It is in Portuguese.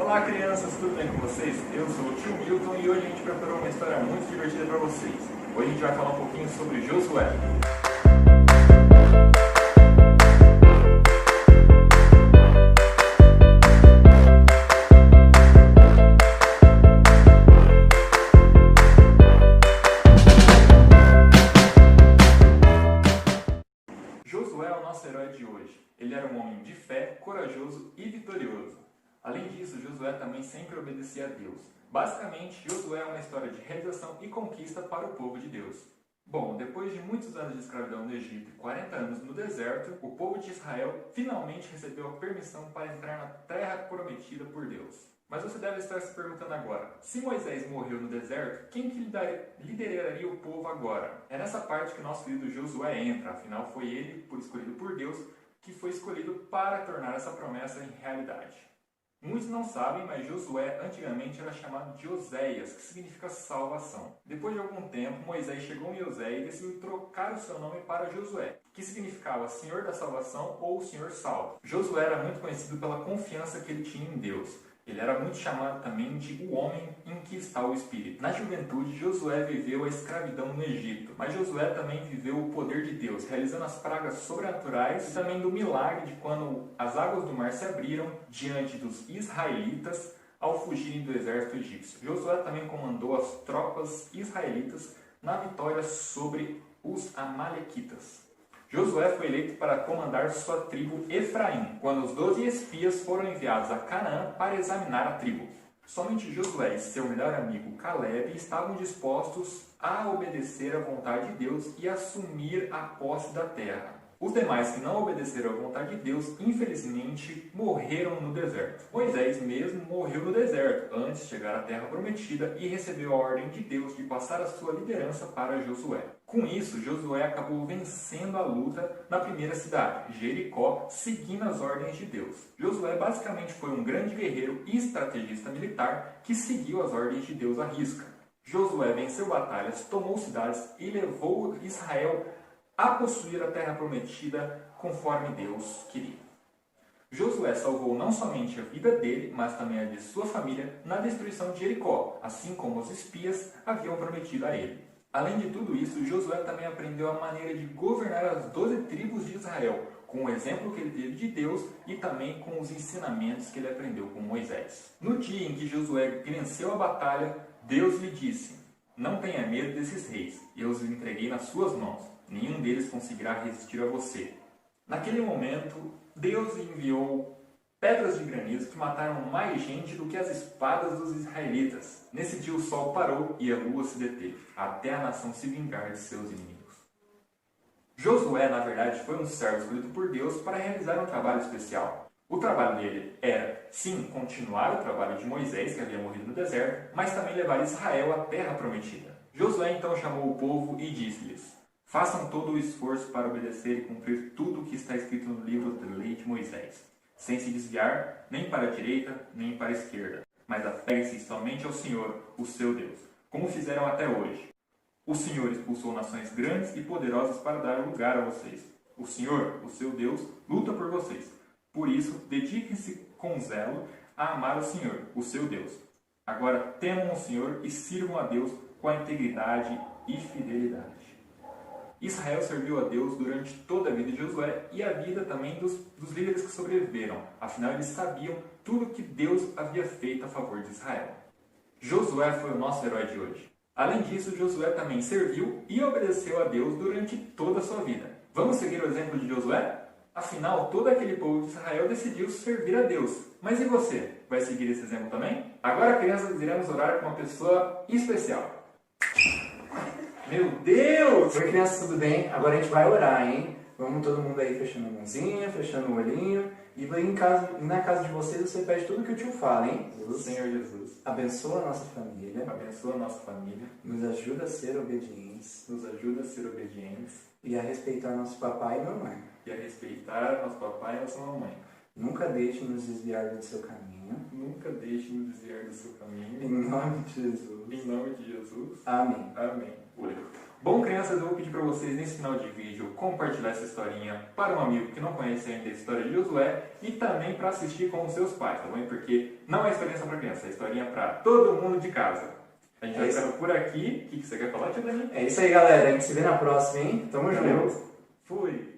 Olá crianças, tudo bem com vocês? Eu sou o tio Milton e hoje a gente preparou uma história muito divertida para vocês. Hoje a gente vai falar um pouquinho sobre Josué. Josué é o nosso herói de hoje. Ele era um homem de fé, corajoso e vitorioso. Além disso, Josué também sempre obedecia a Deus. Basicamente, Josué é uma história de realização e conquista para o povo de Deus. Bom, depois de muitos anos de escravidão no Egito e 40 anos no deserto, o povo de Israel finalmente recebeu a permissão para entrar na terra prometida por Deus. Mas você deve estar se perguntando agora, se Moisés morreu no deserto, quem que lideraria o povo agora? É nessa parte que o nosso querido Josué entra, afinal foi ele, escolhido por Deus, que foi escolhido para tornar essa promessa em realidade. Muitos não sabem, mas Josué antigamente era chamado de Oséias, que significa salvação. Depois de algum tempo, Moisés chegou em Osé e decidiu trocar o seu nome para Josué, que significava Senhor da Salvação ou Senhor Salvo. Josué era muito conhecido pela confiança que ele tinha em Deus. Ele era muito chamado também de o homem em que está o Espírito. Na juventude, Josué viveu a escravidão no Egito, mas Josué também viveu o poder de Deus, realizando as pragas sobrenaturais e também do milagre de quando as águas do mar se abriram diante dos israelitas ao fugirem do exército egípcio. Josué também comandou as tropas israelitas na vitória sobre os amalequitas. Josué foi eleito para comandar sua tribo Efraim, quando os 12 espias foram enviados a Canaã para examinar a tribo. Somente Josué e seu melhor amigo Caleb estavam dispostos a obedecer à vontade de Deus e assumir a posse da terra. Os demais que não obedeceram à vontade de Deus, infelizmente, morreram no deserto. Moisés mesmo morreu no deserto, antes de chegar à terra prometida e recebeu a ordem de Deus de passar a sua liderança para Josué. Com isso, Josué acabou vencendo a luta na primeira cidade, Jericó, seguindo as ordens de Deus. Josué basicamente foi um grande guerreiro e estrategista militar que seguiu as ordens de Deus à risca. Josué venceu batalhas, tomou cidades e levou Israel a possuir a terra prometida conforme Deus queria. Josué salvou não somente a vida dele, mas também a de sua família na destruição de Jericó, assim como os espias haviam prometido a ele. Além de tudo isso, Josué também aprendeu a maneira de governar as 12 tribos de Israel, com o exemplo que ele teve de Deus e também com os ensinamentos que ele aprendeu com Moisés. No dia em que Josué venceu a batalha, Deus lhe disse: "Não tenha medo desses reis, eu os entreguei nas suas mãos. Nenhum deles conseguirá resistir a você." Naquele momento, Deus enviou pedras de granizo que mataram mais gente do que as espadas dos israelitas. Nesse dia o sol parou e a lua se deteve, até a nação se vingar de seus inimigos. Josué, na verdade, foi um servo escolhido por Deus para realizar um trabalho especial. O trabalho dele era, sim, continuar o trabalho de Moisés, que havia morrido no deserto, mas também levar Israel à terra prometida. Josué então chamou o povo e disse-lhes: "Façam todo o esforço para obedecer e cumprir tudo o que está escrito no livro da lei de Moisés, sem se desviar nem para a direita nem para a esquerda, mas apeguem-se somente ao Senhor, o seu Deus, como fizeram até hoje. O Senhor expulsou nações grandes e poderosas para dar lugar a vocês. O Senhor, o seu Deus, luta por vocês. Por isso, dediquem-se com zelo a amar o Senhor, o seu Deus. Agora temam o Senhor e sirvam a Deus com a integridade e fidelidade." Israel serviu a Deus durante toda a vida de Josué e a vida também dos líderes que sobreviveram. Afinal, eles sabiam tudo que Deus havia feito a favor de Israel. Josué foi o nosso herói de hoje. Além disso, Josué também serviu e obedeceu a Deus durante toda a sua vida. Vamos seguir o exemplo de Josué? Afinal, todo aquele povo de Israel decidiu servir a Deus. Mas e você? Vai seguir esse exemplo também? Agora, crianças, iremos orar com uma pessoa especial. Meu Deus! Oi, crianças, tudo bem? Agora a gente vai orar, hein? Vamos todo mundo aí fechando a mãozinha, fechando o olhinho. E na casa de vocês você pede tudo que o tio fala, hein? Senhor Jesus, abençoa a nossa família. abençoa a nossa família. Nos ajuda a ser obedientes. Nos ajuda a ser obedientes. E a respeitar nosso papai e mamãe. E a respeitar nosso papai e nossa mamãe. Nunca deixe nos desviar do seu caminho. Nunca deixe nos desviar do seu caminho. Em nome de Jesus. Em nome de Jesus. Amém. Amém. Bom, crianças, eu vou pedir para vocês, nesse final de vídeo, compartilhar essa historinha para um amigo que não conhece ainda a história de Josué e também para assistir com os seus pais, tá bom? Porque não é historinha só para criança, é historinha para todo mundo de casa. A gente vai ficando por aqui. O que você quer falar, tia Dani? É isso aí, galera. A gente se vê na próxima, hein? Tamo junto. Fui!